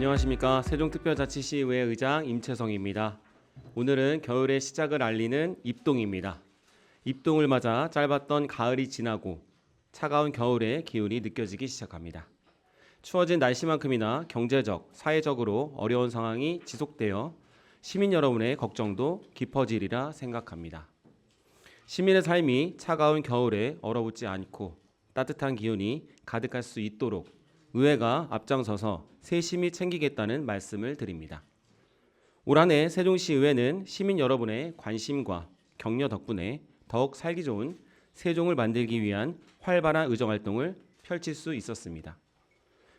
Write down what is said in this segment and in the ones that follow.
안녕하십니까. 세종특별자치시의회 의장 임채성입니다. 오늘은 겨울의 시작을 알리는 입동입니다. 입동을 맞아 짧았던 가을이 지나고 차가운 겨울의 기운이 느껴지기 시작합니다. 추워진 날씨만큼이나 경제적, 사회적으로 어려운 상황이 지속되어 시민 여러분의 걱정도 깊어지리라 생각합니다. 시민의 삶이 차가운 겨울에 얼어붙지 않고 따뜻한 기운이 가득할 수 있도록 의회가 앞장서서 세심히 챙기겠다는 말씀을 드립니다. 올 한 해 세종시의회는 시민 여러분의 관심과 격려 덕분에 더욱 살기 좋은 세종을 만들기 위한 활발한 의정활동을 펼칠 수 있었습니다.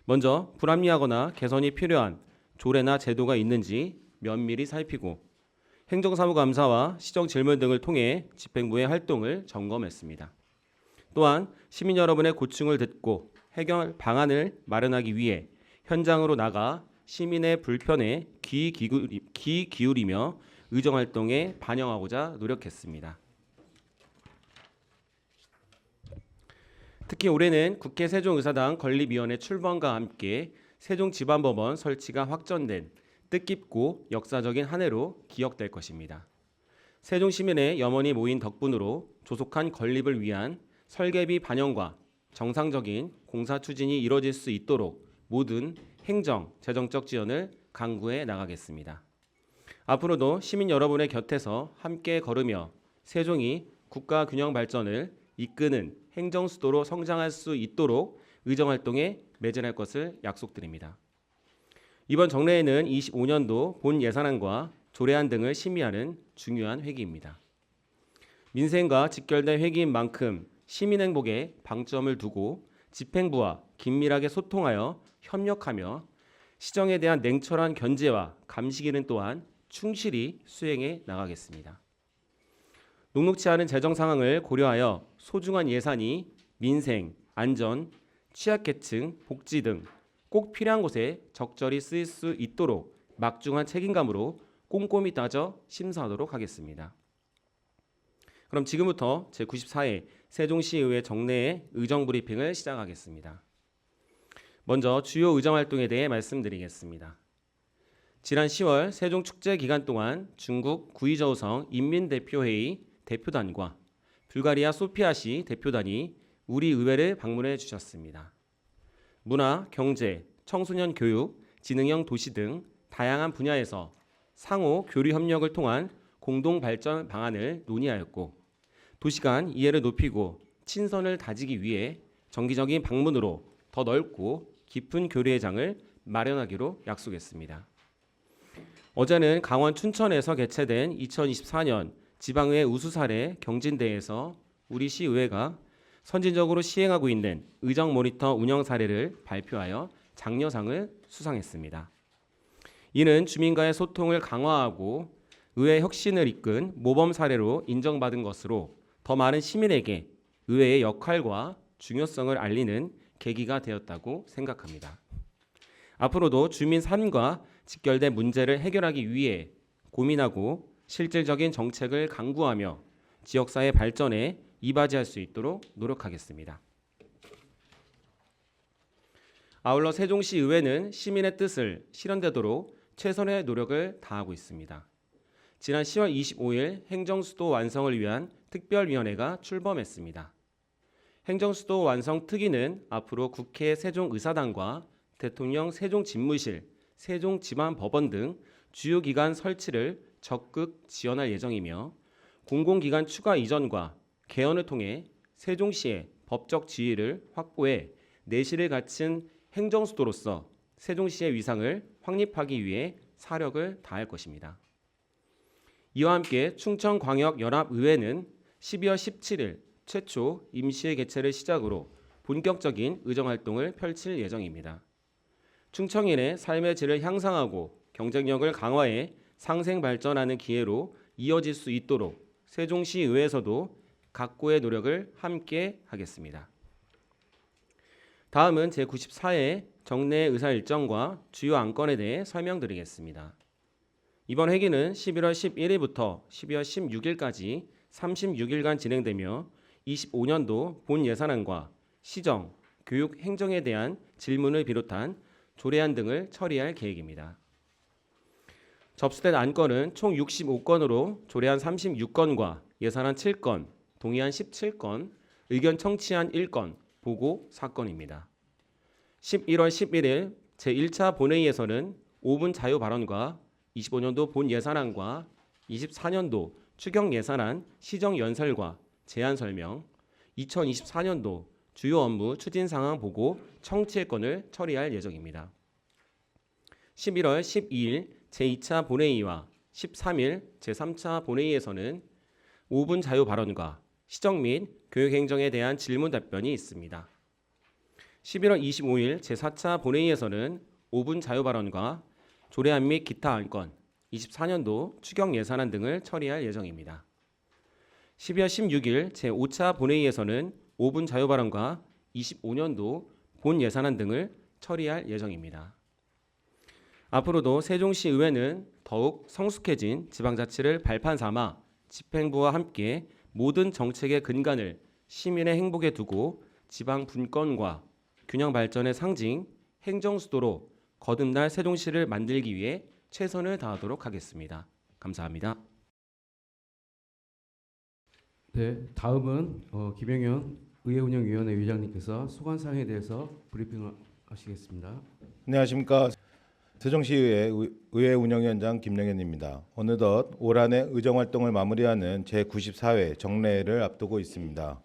먼저 불합리하거나 개선이 필요한 조례나 제도가 있는지 면밀히 살피고 행정사무감사와 시정질문 등을 통해 집행부의 활동을 점검했습니다. 또한 시민 여러분의 고충을 듣고 해결 방안을 마련하기 위해 현장으로 나가 시민의 불편에 귀 기울이며 의정활동에 반영하고자 노력했습니다. 특히 올해는 국회 세종의사당 건립위원회 출범과 함께 세종지방법원 설치가 확정된 뜻깊고 역사적인 한 해로 기억될 것입니다. 세종시민의 염원이 모인 덕분으로 조속한 건립을 위한 설계비 반영과 정상적인 공사 추진이 이뤄질 수 있도록 모든 행정, 재정적 지원을 강구해 나가겠습니다. 앞으로도 시민 여러분의 곁에서 함께 걸으며 세종이 국가 균형 발전을 이끄는 행정 수도로 성장할 수 있도록 의정활동에 매진할 것을 약속드립니다. 이번 정례에는 25년도 본 예산안과 조례안 등을 심의하는 중요한 회기입니다. 민생과 직결된 회기인 만큼 시민 행복에 방점을 두고 집행부와 긴밀하게 소통하여 협력하며 시정에 대한 냉철한 견제와 감시 기능 또한 충실히 수행해 나가겠습니다. 녹록치 않은 재정 상황을 고려하여 소중한 예산이 민생, 안전, 취약계층, 복지 등 꼭 필요한 곳에 적절히 쓰일 수 있도록 막중한 책임감으로 꼼꼼히 따져 심사하도록 하겠습니다. 그럼 지금부터 제94회 세종시의회 정례의 의정브리핑을 시작하겠습니다. 먼저 주요 의정활동에 대해 말씀드리겠습니다. 지난 10월 세종축제 기간 동안 중국 구이저우성 인민대표회의 대표단과 불가리아 소피아시 대표단이 우리 의회를 방문해 주셨습니다. 문화, 경제, 청소년 교육, 지능형 도시 등 다양한 분야에서 상호 교류 협력을 통한 공동 발전 방안을 논의하였고 도시 간 이해를 높이고 친선을 다지기 위해 정기적인 방문으로 더 넓고 깊은 교류의 장을 마련하기로 약속했습니다. 어제는 강원 춘천에서 개최된 2024년 지방의회 우수사례 경진대회에서 우리 시의회가 선진적으로 시행하고 있는 의정 모니터 운영 사례를 발표하여 장려상을 수상했습니다. 이는 주민과의 소통을 강화하고 의회 혁신을 이끈 모범 사례로 인정받은 것으로 더 많은 시민에게 의회의 역할과 중요성을 알리는 계기가 되었다고 생각합니다. 앞으로도 주민 삶과 직결된 문제를 해결하기 위해 고민하고 실질적인 정책을 강구하며 지역사회 발전에 이바지할 수 있도록 노력하겠습니다. 아울러 세종시 의회는 시민의 뜻을 실현되도록 최선의 노력을 다하고 있습니다. 지난 10월 25일 행정수도 완성을 위한 특별위원회가 출범했습니다. 행정수도 완성 특위는 앞으로 국회 세종의사당과 대통령 세종집무실, 세종지방법원 등 주요 기관 설치를 적극 지원할 예정이며 공공기관 추가 이전과 개헌을 통해 세종시의 법적 지위를 확보해 내실을 갖춘 행정수도로서 세종시의 위상을 확립하기 위해 사력을 다할 것입니다. 이와 함께 충청광역연합의회는 12월 17일 최초 임시회 개최를 시작으로 본격적인 의정활동을 펼칠 예정입니다. 충청인의 삶의 질을 향상하고 경쟁력을 강화해 상생 발전하는 기회로 이어질 수 있도록 세종시의회에서도 각고의 노력을 함께 하겠습니다. 다음은 제94회 정례 의사 일정과 주요 안건에 대해 설명드리겠습니다. 이번 회기는 11월 11일부터 12월 16일까지 36일간 진행되며 25년도 본 예산안과 시정, 교육, 행정에 대한 질문을 비롯한 조례안 등을 처리할 계획입니다. 접수된 안건은 총 65건으로 조례안 36건과 예산안 7건, 동의안 17건, 의견 청취안 1건, 보고 4건입니다. 11월 11일 제1차 본회의에서는 5분 자유 발언과 25년도 본 예산안과 24년도 추경 예산안 시정 연설과 제안 설명, 2024년도 주요 업무 추진 상황 보고 청취의 건을 처리할 예정입니다. 11월 12일 제2차 본회의와 13일 제3차 본회의에서는 5분 자유 발언과 시정 및 교육행정에 대한 질문 답변이 있습니다. 11월 25일 제4차 본회의에서는 5분 자유 발언과 조례안 및 기타 안건, 24년도 추경 예산안 등을 처리할 예정입니다. 12월 16일 제5차 본회의에서는 5분 자유 발언과 25년도 본 예산안 등을 처리할 예정입니다. 앞으로도 세종시 의회는 더욱 성숙해진 지방자치를 발판 삼아 집행부와 함께 모든 정책의 근간을 시민의 행복에 두고 지방 분권과 균형 발전의 상징 행정수도로 거듭날 세종시를 만들기 위해 최선을 다하도록 하겠습니다. 감사합니다. 네, 다음은 김영현 의회운영위원회 위원장님께서 소관사항에 대해서 브리핑을 하시겠습니다. 안녕하십니까. 세종시의회 의회운영위원장 김영현입니다. 어느덧 올 한 해 의정활동을 마무리하는 제94회 정례회를 앞두고 있습니다.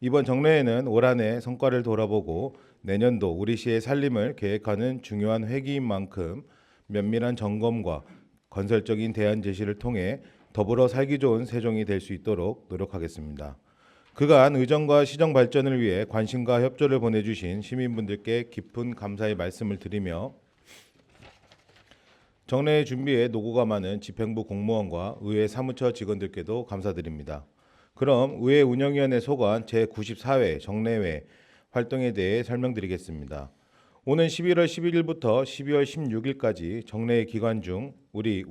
이번 정례회는 올 한 해 성과를 돌아보고 내년도 우리 시의 살림을 계획하는 중요한 회기인 만큼 면밀한 점검과 건설적인 대안 제시를 통해 더불어 살기 좋은 세종이 될 수 있도록 노력하겠습니다. 그간 의정과 시정 발전을 위해 관심과 협조를 보내주신 시민분들께 깊은 감사의 말씀을 드리며 정례회 준비에 노고가 많은 집행부 공무원과 의회 사무처 직원들께도 감사드립니다. 그럼 의회 운영위원회 소관 제94회 정례회 활동에 대해 설명드리겠습니다. 오는 11월 11일부터 12월 16일까지 정례회 기간 중 우리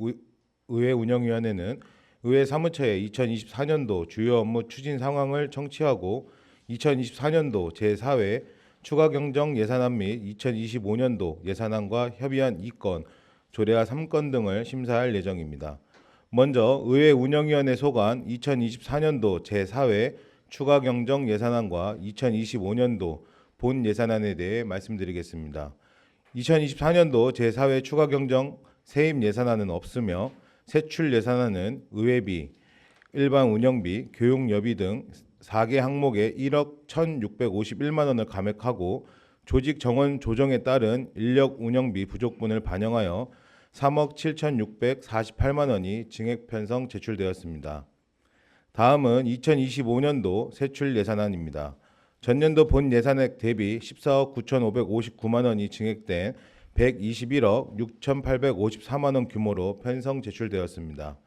의회 운영위원회는 의회 사무처의 2024년도 주요 업무 추진 상황을 청취하고 2024년도 제4회 추가경정 예산안 및 2025년도 예산안과 협의안 2건, 조례안 3건 등을 심사할 예정입니다. 먼저 의회 운영위원회 소관 2024년도 제4회 추가경정 예산안과 2025년도 본 예산안에 대해 말씀드리겠습니다. 2024년도 제4회 추가경정 세입 예산안은 없으며 세출 예산안은 의회비, 일반 운영비, 교육여비 등 4개 항목에 1억 1,651만 원을 감액하고 조직 정원 조정에 따른 인력 운영비 부족분을 반영하여 3억 7,648만 원이 증액 편성 제출되었습니다. 다음은 2025년도 세출 예산안입니다. 전년도 본 예산액 대비 14억 9,559만 원이 증액된 121억 6,854만 원 규모로 편성 제출되었습니다.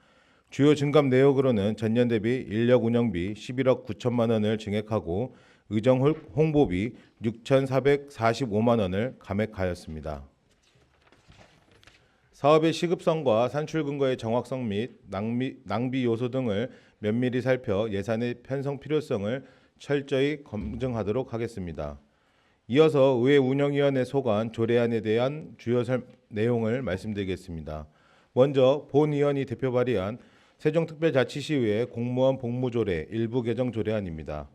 주요 증감 내역으로는 전년 대비 인력 운영비 11억 9천만 원을 증액하고 의정 홍보비 6,445만 원을 감액하였습니다. 사업의 시급성과 산출 근거의 정확성 및 낭비 요소 등을 면밀히 살펴 예산의 편성 필요성을 철저히 검증하도록 하겠습니다. 이어서 의회 운영위원회 소관 조례안에 대한 주요 내용을 말씀드리겠습니다. 먼저 본 의원이 대표 발의한 세종특별자치시의회 공무원 복무조례 일부 개정 조례안입니다.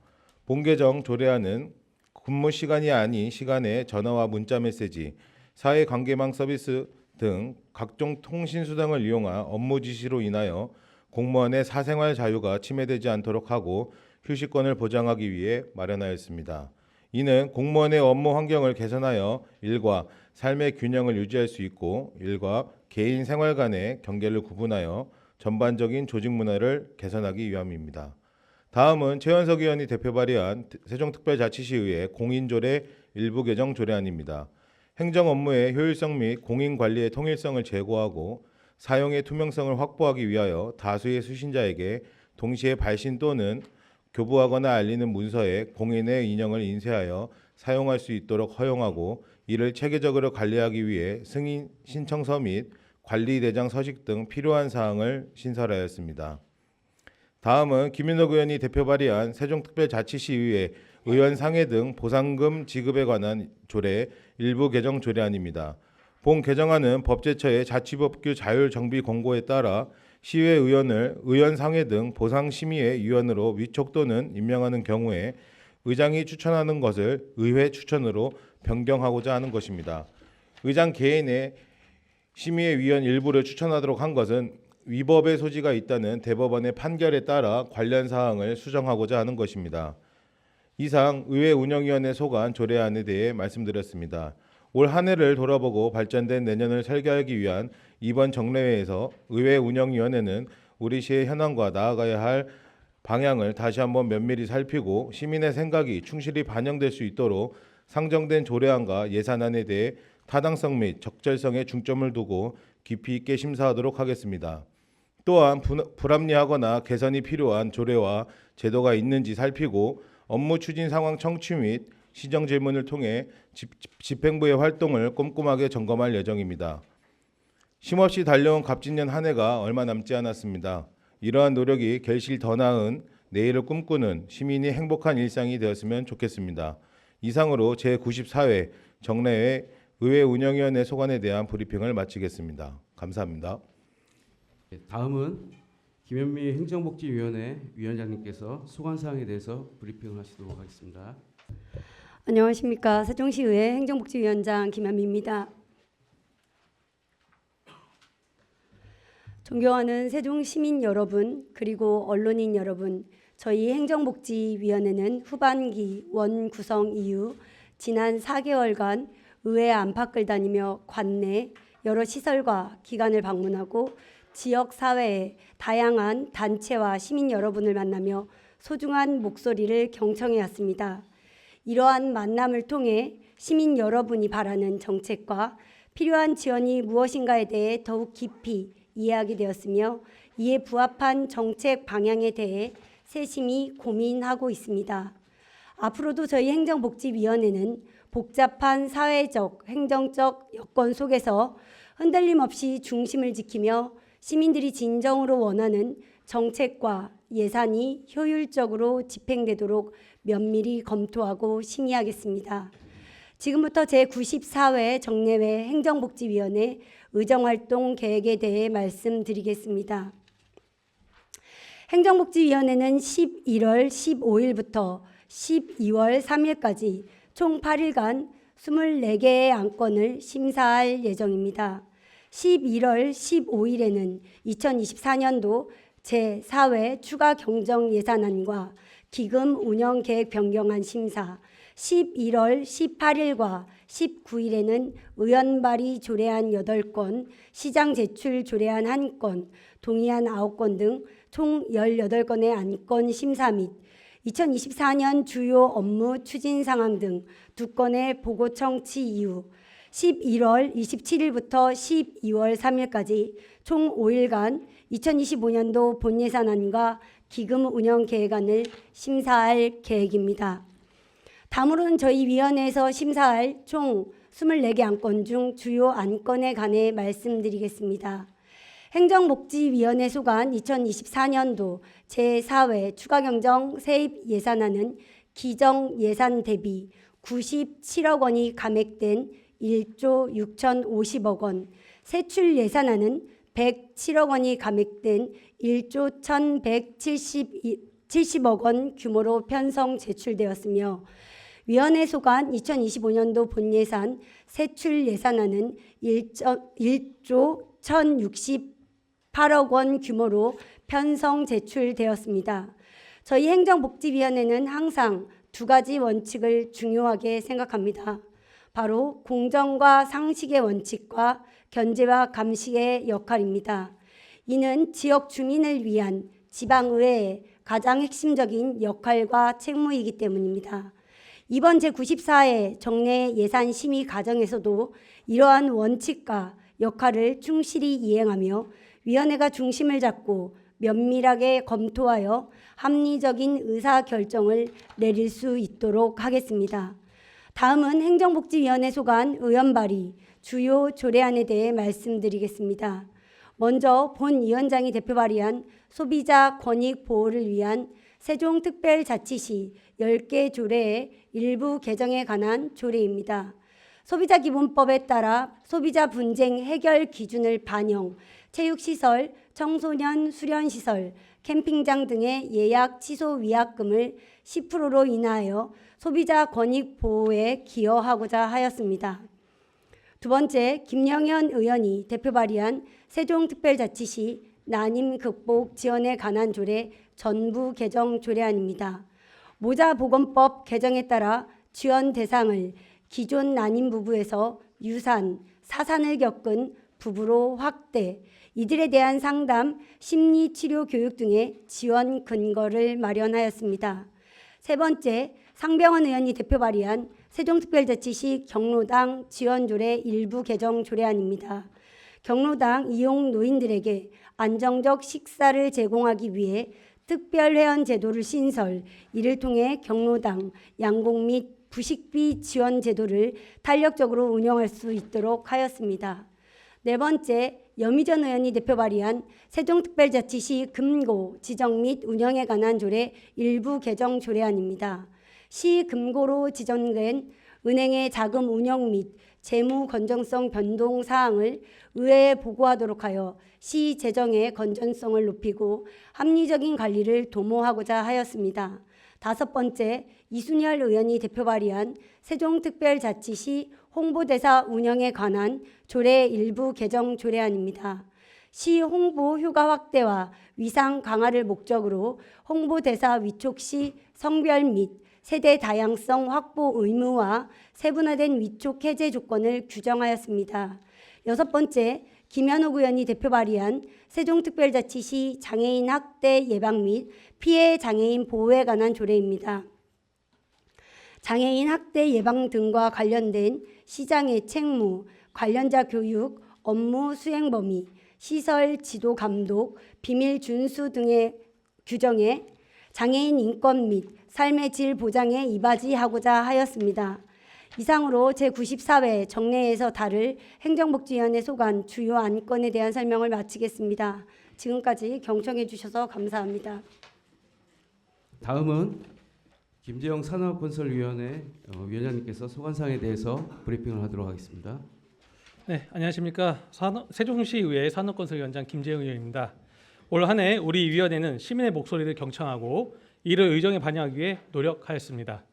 본 개정 조례안은 근무 시간이 아닌 시간에 전화와 문자 메시지, 사회관계망 서비스 등 각종 통신수단을 이용한 업무 지시로 인하여 공무원의 사생활 자유가 침해되지 않도록 하고 휴식권을 보장하기 위해 마련하였습니다. 이는 공무원의 업무 환경을 개선하여 일과 삶의 균형을 유지할 수 있고 일과 개인 생활 간의 경계를 구분하여 전반적인 조직 문화를 개선하기 위함입니다. 다음은 최현석 의원이 대표 발의한 세종특별자치시의회 공인조례 일부 개정 조례안입니다. 행정 업무의 효율성 및 공인관리의 통일성을 제고하고 사용의 투명성을 확보하기 위하여 다수의 수신자에게 동시에 발신 또는 교부하거나 알리는 문서에 공인의 인형을 인쇄하여 사용할 수 있도록 허용하고 이를 체계적으로 관리하기 위해 승인 신청서 및 관리대장 서식 등 필요한 사항을 신설하였습니다. 다음은 김윤옥 의원이 대표 발의한 세종특별자치시의회 의원 상해 등 보상금 지급에 관한 조례 일부 개정 조례안입니다. 본 개정안은 법제처의 자치법규 자율 정비 공고에 따라 시의회 의원을 의원 상해 등 보상 심의의 위원으로 위촉 또는 임명하는 경우에 의장이 추천하는 것을 의회 추천으로 변경하고자 하는 것입니다. 의장 개인의 심의의 위원 일부를 추천하도록 한 것은 위법의 소지가 있다는 대법원의 판결에 따라 관련 사항을 수정하고자 하는 것입니다. 이상 의회 운영위원회 소관 조례안에 대해 말씀드렸습니다. 올 한 해를 돌아보고 발전된 내년을 설계하기 위한 이번 정례회에서 의회 운영위원회는 우리 시의 현황과 나아가야 할 방향을 다시 한번 면밀히 살피고 시민의 생각이 충실히 반영될 수 있도록 상정된 조례안과 예산안에 대해 타당성 및 적절성에 중점을 두고 깊이 있게 심사하도록 하겠습니다. 또한 불합리하거나 개선이 필요한 조례와 제도가 있는지 살피고 업무 추진 상황 청취 및 시정 질문을 통해 집행부의 활동을 꼼꼼하게 점검할 예정입니다. 쉼없이 달려온 갑진년 한 해가 얼마 남지 않았습니다. 이러한 노력이 결실 더 나은 내일을 꿈꾸는 시민이 행복한 일상이 되었으면 좋겠습니다. 이상으로 제94회 정례회 의회 운영위원회 소관에 대한 브리핑을 마치겠습니다. 감사합니다. 다음은 김현미 행정복지위원회 위원장님께서 소관 사항에 대해서 브리핑을 하시도록 하겠습니다. 안녕하십니까. 세종시의회 행정복지위원장 김현미입니다. 존경하는 세종시민 여러분 그리고 언론인 여러분, 저희 행정복지위원회는 후반기 원 구성 이후 지난 4개월간 의회 안팎을 다니며 관내 여러 시설과 기관을 방문하고 지역 사회의 다양한 단체와 시민 여러분을 만나며 소중한 목소리를 경청해 왔습니다. 이러한 만남을 통해 시민 여러분이 바라는 정책과 필요한 지원이 무엇인가에 대해 더욱 깊이 이해하게 되었으며 이에 부합한 정책 방향에 대해 세심히 고민하고 있습니다. 앞으로도 저희 행정복지위원회는 복잡한 사회적, 행정적 여건 속에서 흔들림 없이 중심을 지키며 시민들이 진정으로 원하는 정책과 예산이 효율적으로 집행되도록 면밀히 검토하고 심의하겠습니다. 지금부터 제94회 정례회 행정복지위원회 의정활동 계획에 대해 말씀드리겠습니다. 행정복지위원회는 11월 15일부터 12월 3일까지 총 8일간 24개의 안건을 심사할 예정입니다. 11월 15일에는 2024년도 제4회 추가 경정 예산안과 기금 운영 계획 변경안 심사, 11월 18일과 19일에는 의원 발의 조례안 8건, 시장 제출 조례안 1건, 동의안 9건 등 총 18건의 안건 심사 및 2024년 주요 업무 추진 상황 등 2건의 보고 청취 이후 11월 27일부터 12월 3일까지 총 5일간 2025년도 본예산안과 기금 운영 계획안을 심사할 계획입니다. 다음으로는 저희 위원회에서 심사할 총 24개 안건 중 주요 안건에 관해 말씀드리겠습니다. 행정복지위원회 소관 2024년도 제4회 추가경정 세입 예산안은 기정 예산 대비 97억 원이 감액된 1조 6,050억 원, 세출 예산안은 107억 원이 감액된 1조 1,170억 원 규모로 편성 제출되었으며 위원회 소관 2025년도 본예산 세출 예산안은 1조 1,068억 원 규모로 편성 제출되었습니다. 저희 행정복지위원회는 항상 두 가지 원칙을 중요하게 생각합니다. 바로 공정과 상식의 원칙과 견제와 감시의 역할입니다. 이는 지역 주민을 위한 지방의회의 가장 핵심적인 역할과 책무이기 때문입니다. 이번 제94회 정례 예산 심의 과정에서도 이러한 원칙과 역할을 충실히 이행하며 위원회가 중심을 잡고 면밀하게 검토하여 합리적인 의사결정을 내릴 수 있도록 하겠습니다. 다음은 행정복지위원회 소관 의원 발의 주요 조례안에 대해 말씀드리겠습니다. 먼저 본 위원장이 대표 발의한 소비자 권익 보호를 위한 세종특별자치시 10개 조례의 일부 개정에 관한 조례입니다. 소비자기본법에 따라 소비자 분쟁 해결 기준을 반영, 체육시설, 청소년 수련시설, 캠핑장 등의 예약 취소 위약금을 10%로 인하여 소비자 권익 보호에 기여하고자 하였습니다. 두 번째, 김영현 의원이 대표 발의한 세종특별자치시 난임 극복 지원에 관한 조례 전부 개정 조례안입니다. 모자보건법 개정에 따라 지원 대상을 기존 난임 부부에서 유산, 사산을 겪은 부부로 확대, 이들에 대한 상담, 심리치료 교육 등의 지원 근거를 마련하였습니다. 세 번째, 상병원 의원이 대표 발의한 세종특별자치시 경로당 지원조례 일부 개정 조례안입니다. 경로당 이용 노인들에게 안정적 식사를 제공하기 위해 특별회원 제도를 신설, 이를 통해 경로당 양공 및 부식비 지원 제도를 탄력적으로 운영할 수 있도록 하였습니다. 네 번째, 여미전 의원이 대표 발의한 세종특별자치시 금고 지정 및 운영에 관한 조례 일부 개정 조례안입니다. 시 금고로 지정된 은행의 자금 운영 및 재무 건전성 변동 사항을 의회에 보고하도록 하여 시 재정의 건전성을 높이고 합리적인 관리를 도모하고자 하였습니다. 다섯 번째, 이순열 의원이 대표 발의한 세종특별자치시 홍보대사 운영에 관한 조례 일부 개정 조례안입니다. 시 홍보 효과 확대와 위상 강화를 목적으로 홍보대사 위촉 시 성별 및 세대 다양성 확보 의무와 세분화된 위촉 해제 조건을 규정하였습니다. 여섯 번째, 김현옥 의원이 대표 발의한 세종특별자치시 장애인 학대 예방 및 피해 장애인 보호에 관한 조례입니다. 장애인 학대 예방 등과 관련된 시장의 책무, 관련자 교육, 업무 수행 범위, 시설 지도 감독, 비밀 준수 등의 규정에 장애인 인권 및 삶의 질 보장에 이바지하고자 하였습니다. 이상으로 제94회 정례에서 다룰 행정복지위원회 소관 주요 안건에 대한 설명을 마치겠습니다. 지금까지 경청해 주셔서 감사합니다. 다음은 김재영 산업건설위원회 위원장님께서 소관사항에 대해서 브리핑을 하도록 하겠습니다. 네, 안녕하십니까. 세종시의회 산업건설위원장 김재영 의원입니다. 올 한 해 우리 위원회는 시민의 목소리를 경청하고 이를 의정에 반영하기 위해 노력하였습니다.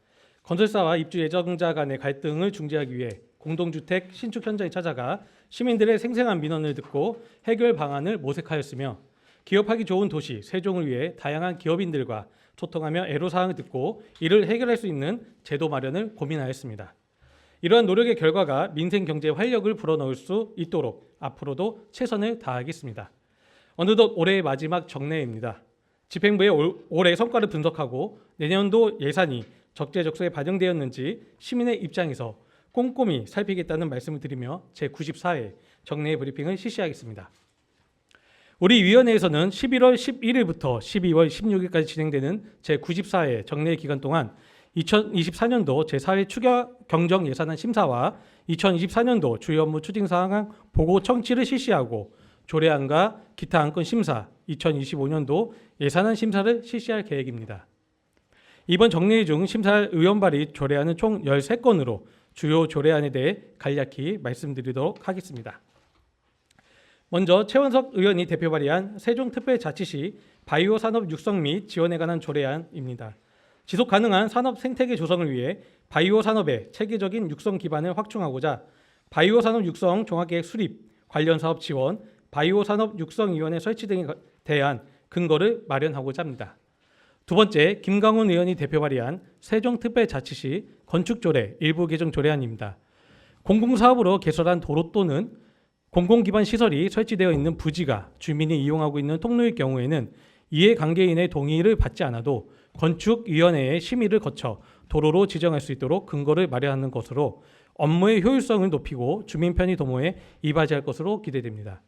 건설사와 입주 예정자 간의 갈등을 중재하기 위해 공동주택 신축 현장에 찾아가 시민들의 생생한 민원을 듣고 해결 방안을 모색하였으며 기업하기 좋은 도시 세종을 위해 다양한 기업인들과 소통하며 애로사항을 듣고 이를 해결할 수 있는 제도 마련을 고민하였습니다. 이러한 노력의 결과가 민생 경제에 활력을 불어넣을 수 있도록 앞으로도 최선을 다하겠습니다. 어느덧 올해의 마지막 정례입니다. 집행부의 올해 성과를 분석하고 내년도 예산이 적재적소에 반영되었는지 시민의 입장에서 꼼꼼히 살피겠다는 말씀을 드리며 제94회 정례 브리핑을 실시하겠습니다. 우리 위원회에서는 11월 11일부터 12월 16일까지 진행되는 제94회 정례 기간 동안 2024년도 제4회 추경 경정 예산안 심사와 2024년도 주요 업무 추진 사항 보고 청취를 실시하고 조례안과 기타 안건 심사, 2025년도 예산안 심사를 실시할 계획입니다. 이번 정례 중 심사할 의원 발의 조례안은 총 13건으로 주요 조례안에 대해 간략히 말씀드리도록 하겠습니다. 먼저 최원석 의원이 대표 발의한 세종특별자치시 바이오 산업 육성 및 지원에 관한 조례안입니다. 지속 가능한 산업 생태계 조성을 위해 바이오 산업의 체계적인 육성 기반을 확충하고자 바이오 산업 육성 종합계획 수립, 관련 사업 지원, 바이오 산업 육성위원회 설치 등에 대한 근거를 마련하고자 합니다. 두 번째, 김강훈 의원이 대표 발의한 세종특별자치시 건축조례 일부 개정 조례안입니다. 공공사업으로 개설한 도로 또는 공공기반 시설이 설치되어 있는 부지가 주민이 이용하고 있는 통로일 경우에는 이해관계인의 동의를 받지 않아도 건축위원회의 심의를 거쳐 도로로 지정할 수 있도록 근거를 마련하는 것으로 업무의 효율성을 높이고 주민 편의 도모에 이바지할 것으로 기대됩니다.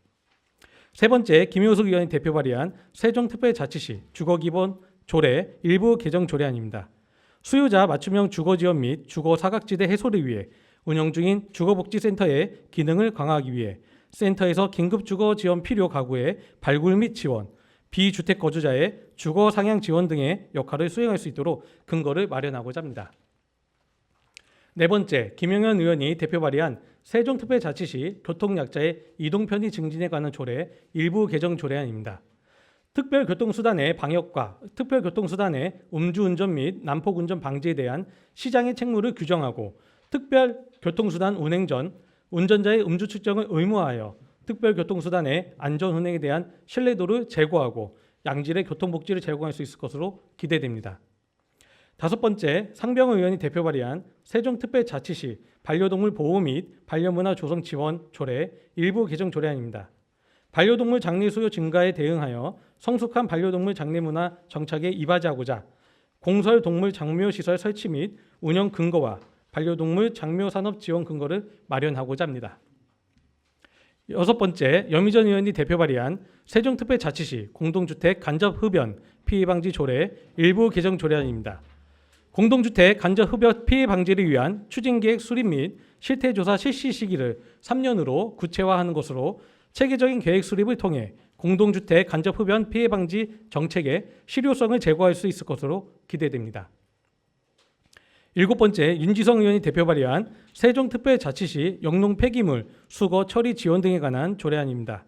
세 번째, 김효숙 의원이 대표 발의한 세종특별자치시 주거기본 조례 일부 개정 조례안입니다. 수요자 맞춤형 주거지원 및 주거사각지대 해소를 위해 운영 중인 주거복지센터의 기능을 강화하기 위해 센터에서 긴급 주거지원 필요 가구의 발굴 및 지원, 비주택 거주자의 주거 상향 지원 등의 역할을 수행할 수 있도록 근거를 마련하고자 합니다. 네 번째, 김영현 의원이 대표 발의한 세종특별자치시 교통약자의 이동 편의 증진에 관한 조례 일부 개정 조례안입니다. 특별교통수단의 방역과 특별교통수단의 음주운전 및 난폭운전 방지에 대한 시장의 책무를 규정하고 특별교통수단 운행 전 운전자의 음주 측정을 의무화하여 특별교통수단의 안전운행에 대한 신뢰도를 제고하고 양질의 교통복지를 제공할 수 있을 것으로 기대됩니다. 다섯 번째, 상병 의원이 대표 발의한 세종특별자치시 반려동물 보호 및 반려문화 조성 지원 조례 일부 개정 조례안입니다. 반려동물 장례 수요 증가에 대응하여 성숙한 반려동물 장례 문화 정착에 이바지하고자 공설 동물 장묘 시설 설치 및 운영 근거와 반려동물 장묘 산업 지원 근거를 마련하고자 합니다. 여섯 번째, 여미전 의원이 대표 발의한 세종특별자치시 공동주택 간접 흡연 피해 방지 조례 일부 개정 조례안입니다. 공동주택 간접 흡연 피해 방지를 위한 추진계획 수립 및 실태조사 실시 시기를 3년으로 구체화하는 것으로 체계적인 계획 수립을 통해 공동주택 간접 흡연 피해 방지 정책의 실효성을 제고할 수 있을 것으로 기대됩니다. 일곱 번째, 윤지성 의원이 대표 발의한 세종특별자치시 영농 폐기물 수거 처리 지원 등에 관한 조례안입니다.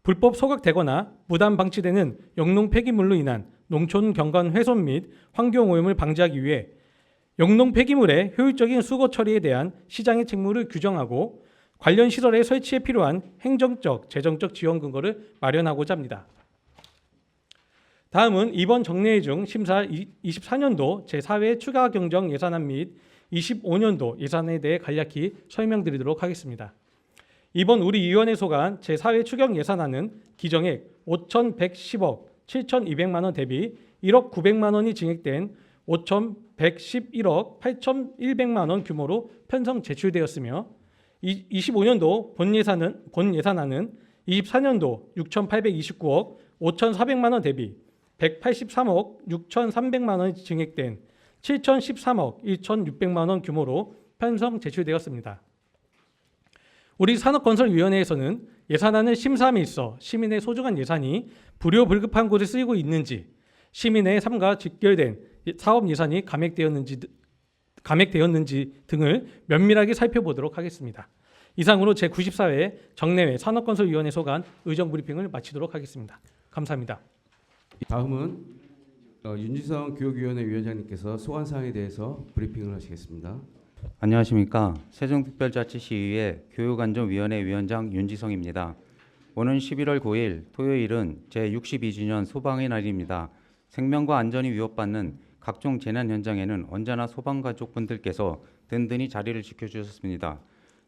불법 소각되거나 무단 방치되는 영농 폐기물로 인한 농촌 경관 훼손 및 환경 오염을 방지하기 위해 영농 폐기물의 효율적인 수거 처리에 대한 시장의 책무를 규정하고 관련 시설의 설치에 필요한 행정적, 재정적 지원 근거를 마련하고자 합니다. 다음은 이번 정례회 중 심사할 24년도 제4회 추가 경정 예산안 및 25년도 예산에 대해 간략히 설명드리도록 하겠습니다. 이번 우리 위원회 소관 제4회 추경 예산안은 기정액 5,110억 7,200만 원 대비 1억 900만 원이 증액된 5,111억 8,100만 원 규모로 편성 제출되었으며 25년도 본 예산안은 24년도 6,829억 5,400만 원 대비 183억 6,300만 원이 증액된 7,013억 1,600만 원 규모로 편성 제출되었습니다. 우리 산업건설위원회에서는 예산안을 심사함에 있어 시민의 소중한 예산이 불효불급한 곳에 쓰이고 있는지, 시민의 삶과 직결된 사업 예산이 감액되었는지 등을 면밀하게 살펴보도록 하겠습니다. 이상으로 제94회 정례회 산업건설위원회 소관 의정 브리핑을 마치도록 하겠습니다. 감사합니다. 다음은 윤지성 교육위원회 위원장님께서 소관 사항에 대해서 브리핑을 하시겠습니다. 안녕하십니까. 세종특별자치시의회 교육안전위원회 위원장 윤지성입니다. 오는 11월 9일 토요일은 제62주년 소방의 날입니다. 생명과 안전이 위협받는 각종 재난 현장에는 언제나 소방가족분들께서 든든히 자리를 지켜주셨습니다.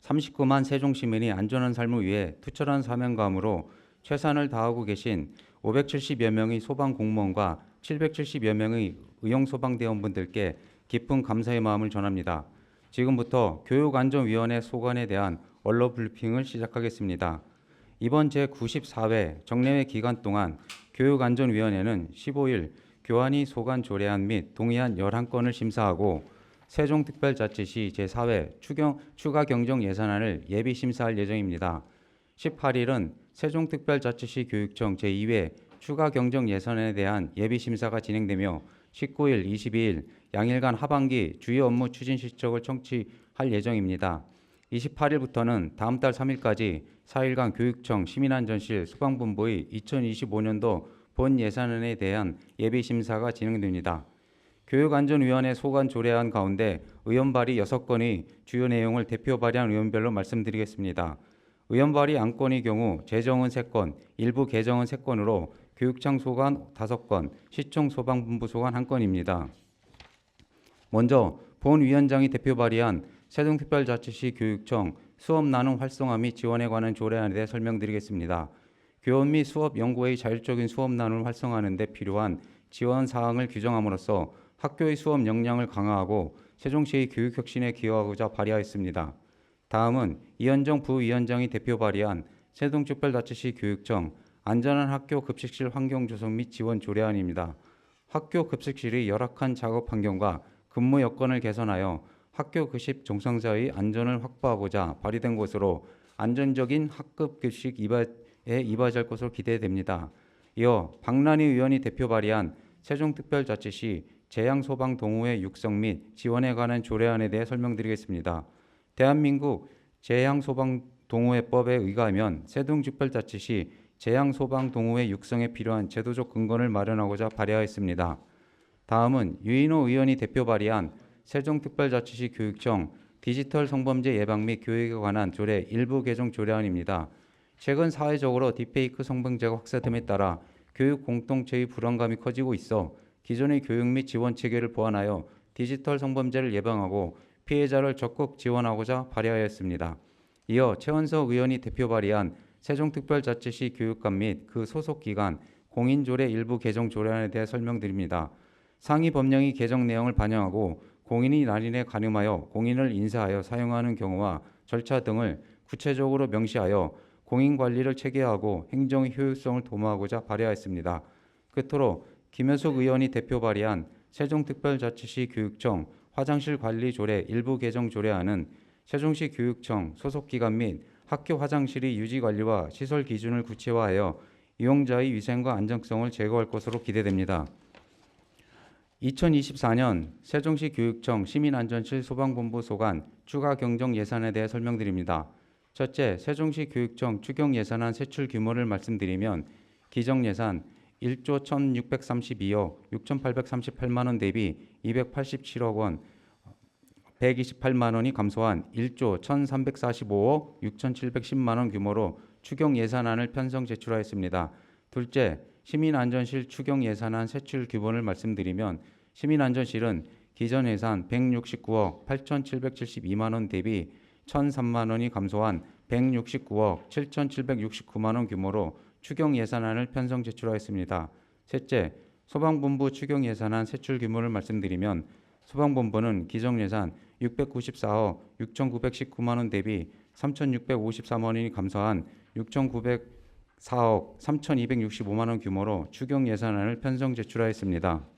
39만 세종시민이 안전한 삶을 위해 투철한 사명감으로 최선을 다하고 계신 570여 명의 소방공무원과 770여 명의 의용소방대원분들께 깊은 감사의 마음을 전합니다. 지금부터 교육안전위원회 소관에 대한 언론 브리핑을 시작하겠습니다. 이번 제94회 정례회 기간 동안 교육안전위원회는 15일 교환위 소관 조례안 및 동의안 11건을 심사하고 세종특별자치시 제4회 추가 경정 예산안을 예비 심사할 예정입니다. 18일은 세종특별자치시 교육청 제2회 추가 경정 예산안에 대한 예비 심사가 진행되며 19일, 22일 양일간 하반기 주요 업무 추진 실적을 청취할 예정입니다. 28일부터는 다음 달 3일까지 4일간 교육청 시민안전실 소방본부의 2025년도 본 예산안에 대한 예비 심사가 진행됩니다. 교육안전위원회 소관 조례안 가운데 의원 발의 6건의 주요 내용을 대표 발의한 의원별로 말씀드리겠습니다. 의원 발의 안건의 경우 재정은 3건, 일부 개정은 3건으로 교육청 소관 5건, 시청 소방본부 소관 1건입니다. 먼저 본 위원장이 대표 발의한 세종특별자치시 교육청 수업 나눔 활성화 및 지원에 관한 조례안에 대해 설명드리겠습니다. 교원 및 수업 연구의 자율적인 수업 나눔을 활성화하는 데 필요한 지원 사항을 규정함으로써 학교의 수업 역량을 강화하고 세종시의 교육 혁신에 기여하고자 발의하였습니다. 다음은 이현정 부위원장이 대표 발의한 세종특별자치시 교육청 안전한 학교 급식실 환경 조성 및 지원 조례안입니다. 학교 급식실의 열악한 작업 환경과 근무 여건을 개선하여 학교 급식 종사자의 안전을 확보하고자 발의된 것으로 안전적인 학급 급식 이바지할 것으로 기대됩니다. 이어 박란희 의원이 대표 발의한 세종특별자치시 재향소방동호회 육성 및 지원에 관한 조례안에 대해 설명드리겠습니다. 대한민국 재향소방동호회법에 의거하면 세종특별자치시 재향소방동호회 육성에 필요한 제도적 근거를 마련하고자 발의하였습니다. 다음은 유인호 의원이 대표 발의한 세종특별자치시 교육청 디지털 성범죄 예방 및 교육에 관한 조례 일부 개정 조례안입니다. 최근 사회적으로 딥페이크 성범죄가 확산됨에 따라 교육 공동체의 불안감이 커지고 있어 기존의 교육 및 지원 체계를 보완하여 디지털 성범죄를 예방하고 피해자를 적극 지원하고자 발의하였습니다. 이어 최원석 의원이 대표 발의한 세종특별자치시 교육감 및 그 소속 기관 공인조례 일부 개정 조례안에 대해 설명드립니다. 상위 법령이 개정 내용을 반영하고 공인이 날인에 가늠하여 공인을 인사하여 사용하는 경우와 절차 등을 구체적으로 명시하여 공인 관리를 체계화하고 행정의 효율성을 도모하고자 발의하였습니다. 끝으로 김효숙 의원이 대표 발의한 세종특별자치시 교육청 화장실 관리 조례 일부 개정 조례안은 세종시 교육청 소속 기관 및 학교 화장실의 유지 관리와 시설 기준을 구체화하여 이용자의 위생과 안정성을 제고할 것으로 기대됩니다. 2024년 세종시 교육청 시민안전실 소방본부 소관 추가 경정 예산에 대해 설명드립니다. 첫째, 세종시 교육청 추경 예산안 세출 규모를 말씀드리면 기정 예산 1조 1,632억 6,838만 원 대비 287억 원 128만 원이 감소한 1조 1,345억 6,710만 원 규모로 추경 예산안을 편성 제출하였습니다. 둘째, 시민안전실 추경 예산안 세출 규모를 말씀드리면 시민안전실은 기존 예산 169억 8,772만 원 대비 1,003만 원이 감소한 169억 7,769만 원 규모로 추경 예산안을 편성 제출하였습니다. 셋째, 소방본부 추경 예산안 세출 규모를 말씀드리면 소방본부는 기존 예산 694억 6,919만 원 대비 3,653만 원이 감소한 6,904억 3,265만 원 규모로 추경 예산안을 편성 제출하였습니다.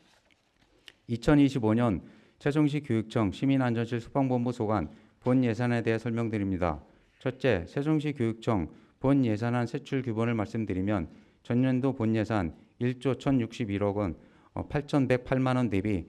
2025년 세종시 교육청 시민안전실 소방본부 소관 본 예산에 대해 설명드립니다. 첫째, 세종시 교육청 본 예산안 세출 규모를 말씀드리면 전년도 본 예산 1조 1,061억 원 8,108만 원 대비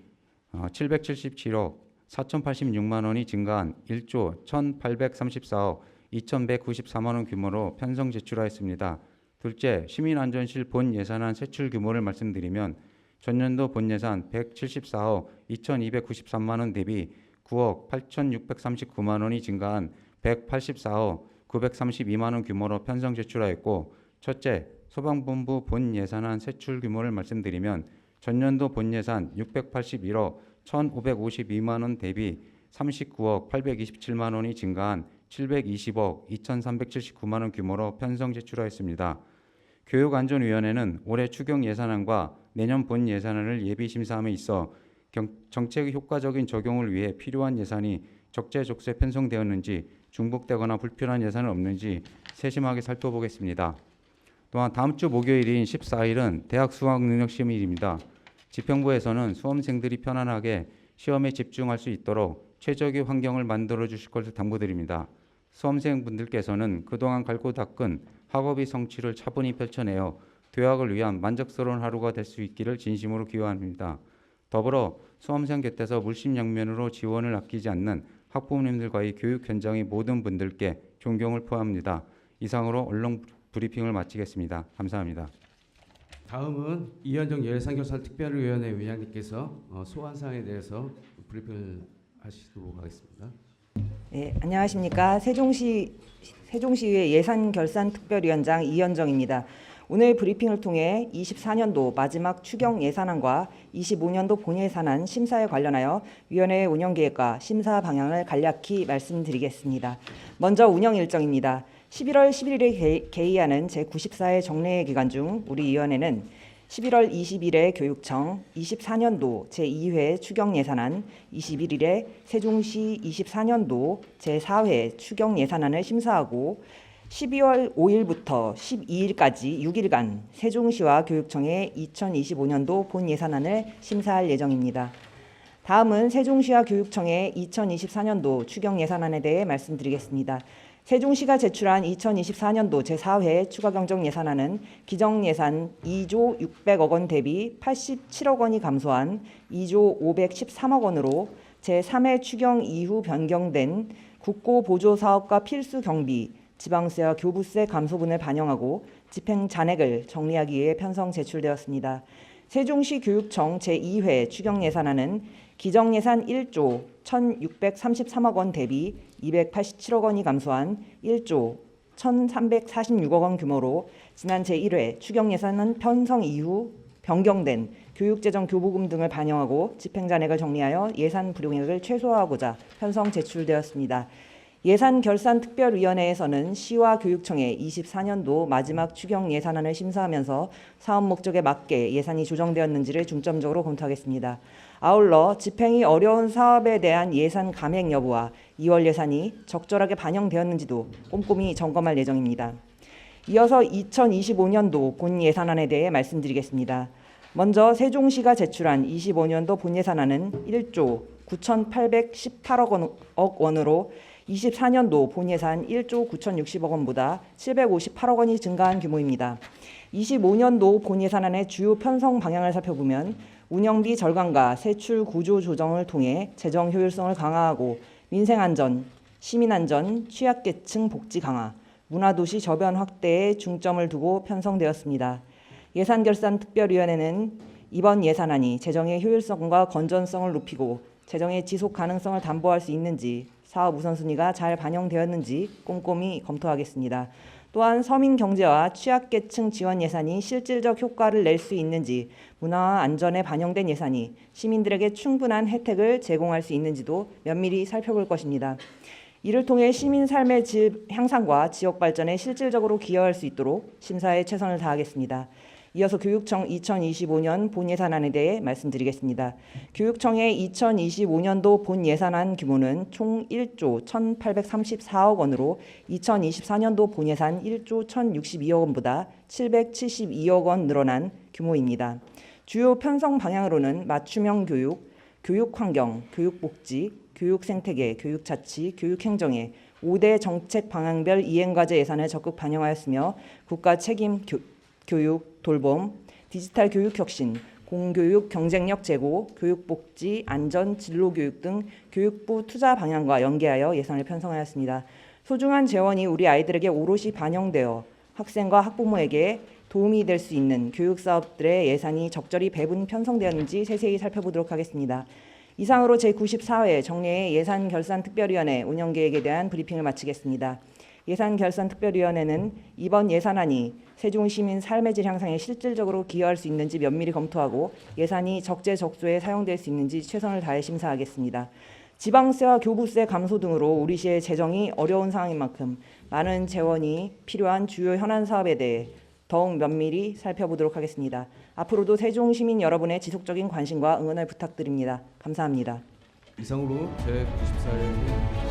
777억 4,086만 원이 증가한 1조 1,834억 2,194만 원 규모로 편성 제출하였습니다. 둘째, 시민안전실 본 예산안 세출 규모를 말씀드리면 전년도 본 예산 174억 2,293만 원 대비 9억 8,639만 원이 증가한 184억 932만 원 규모로 편성 제출하였고, 첫째, 소방본부 본 예산안 세출 규모를 말씀드리면 전년도 본 예산 681억 1,552만 원 대비 39억 827만 원이 증가한 720억 2,379만 원 규모로 편성 제출하였습니다. 교육안전위원회는 올해 추경 예산안과 내년 본 예산안을 예비 심사함에 있어 정책의 효과적인 적용을 위해 필요한 예산이 적재적소에 편성되었는지 중복되거나 불필요한 예산은 없는지 세심하게 살펴보겠습니다. 또한 다음 주 목요일인 14일은 대학 수학능력시험일입니다. 지평부에서는 수험생들이 편안하게 시험에 집중할 수 있도록 최적의 환경을 만들어 주실 것을 당부드립니다. 수험생분들께서는 그동안 갈고 닦은 학업의 성취를 차분히 펼쳐내어 퇴학을 위한 만족스러운 하루가 될 수 있기를 진심으로 기원합니다. 더불어 수험생 곁에서 물심양면으로 지원을 아끼지 않는 학부모님들과의 교육 현장의 모든 분들께 존경을 표합니다. 이상으로 언론 브리핑을 마치겠습니다. 감사합니다. 다음은 이현정 예산결산특별위원회 위원장님께서 소환사항에 대해서 브리핑을 하시도록 하겠습니다. 네, 안녕하십니까. 세종시의회 예산결산특별위원장 이현정입니다. 오늘 브리핑을 통해 24년도 마지막 추경 예산안과 25년도 본예산안 심사에 관련하여 위원회 운영계획과 심사 방향을 간략히 말씀드리겠습니다. 먼저 운영 일정입니다. 11월 11일에 개의하는 제94회 정례회 기간 중 우리 위원회는 11월 20일에 교육청 24년도 제2회 추경예산안, 21일에 세종시 24년도 제4회 추경예산안을 심사하고 12월 5일부터 12일까지 6일간 세종시와 교육청의 2025년도 본예산안을 심사할 예정입니다. 다음은 세종시와 교육청의 2024년도 추경예산안에 대해 말씀드리겠습니다. 세종시가 제출한 2024년도 제4회 추가경정예산안은 기정예산 2조 600억 원 대비 87억 원이 감소한 2조 513억 원으로 제3회 추경 이후 변경된 국고보조사업과 필수경비, 지방세와 교부세 감소분을 반영하고 집행 잔액을 정리하기 위해 편성 제출되었습니다. 세종시 교육청 제2회 추경예산안은 기정예산 1조 1,633억 원 대비 287억 원이 감소한 1조 1,346억 원 규모로 지난 제1회 추경예산안 편성 이후 변경된 교육재정 교부금 등을 반영하고 집행잔액을 정리하여 예산 불용액을 최소화하고자 편성 제출되었습니다. 예산결산특별위원회에서는 시와 교육청의 24년도 마지막 추경 예산안을 심사하면서 사업 목적에 맞게 예산이 조정되었는지를 중점적으로 검토하겠습니다. 아울러 집행이 어려운 사업에 대한 예산 감액 여부와 2월 예산이 적절하게 반영되었는지도 꼼꼼히 점검할 예정입니다. 이어서 2025년도 본 예산안에 대해 말씀드리겠습니다. 먼저 세종시가 제출한 25년도 본 예산안은 1조 9,818억 원으로 24년도 본 예산 1조 9,060억 원보다 758억 원이 증가한 규모입니다. 25년도 본 예산안의 주요 편성 방향을 살펴보면 운영비 절감과 세출 구조 조정을 통해 재정 효율성을 강화하고 민생안전, 시민안전, 취약계층 복지 강화, 문화도시 저변 확대에 중점을 두고 편성되었습니다. 예산결산특별위원회는 이번 예산안이 재정의 효율성과 건전성을 높이고 재정의 지속 가능성을 담보할 수 있는지, 사업 우선순위가 잘 반영되었는지 꼼꼼히 검토하겠습니다. 또한 서민 경제와 취약계층 지원 예산이 실질적 효과를 낼 수 있는지, 문화와 안전에 반영된 예산이 시민들에게 충분한 혜택을 제공할 수 있는지도 면밀히 살펴볼 것입니다. 이를 통해 시민 삶의 질 향상과 지역 발전에 실질적으로 기여할 수 있도록 심사에 최선을 다하겠습니다. 이어서 교육청 2025년 본 예산안에 대해 말씀드리겠습니다. 교육청의 2025년도 본 예산안 규모는 총 1조 1,834억 원으로 2024년도 본 예산 1조 1,062억 원보다 772억 원 늘어난 규모입니다. 주요 편성 방향으로는 맞춤형 교육, 교육환경, 교육복지, 교육생태계, 교육자치, 교육행정에 5대 정책 방향별 이행과제 예산을 적극 반영하였으며 국가 책임 교육, 돌봄, 디지털 교육 혁신, 공교육 경쟁력 제고, 교육복지, 안전, 진로교육 등 교육부 투자 방향과 연계하여 예산을 편성하였습니다. 소중한 재원이 우리 아이들에게 오롯이 반영되어 학생과 학부모에게 도움이 될 수 있는 교육사업들의 예산이 적절히 배분 편성되었는지 세세히 살펴보도록 하겠습니다. 이상으로 제94회 정례의 예산결산특별위원회 운영계획에 대한 브리핑을 마치겠습니다. 예산결산특별위원회는 이번 예산안이 세종시민 삶의 질 향상에 실질적으로 기여할 수 있는지 면밀히 검토하고 예산이 적재적소에 사용될 수 있는지 최선을 다해 심사하겠습니다. 지방세와 교부세 감소 등으로 우리 시의 재정이 어려운 상황인 만큼 많은 재원이 필요한 주요 현안 사업에 대해 더욱 면밀히 살펴보도록 하겠습니다. 앞으로도 세종시민 여러분의 지속적인 관심과 응원을 부탁드립니다. 감사합니다. 이상으로 제94회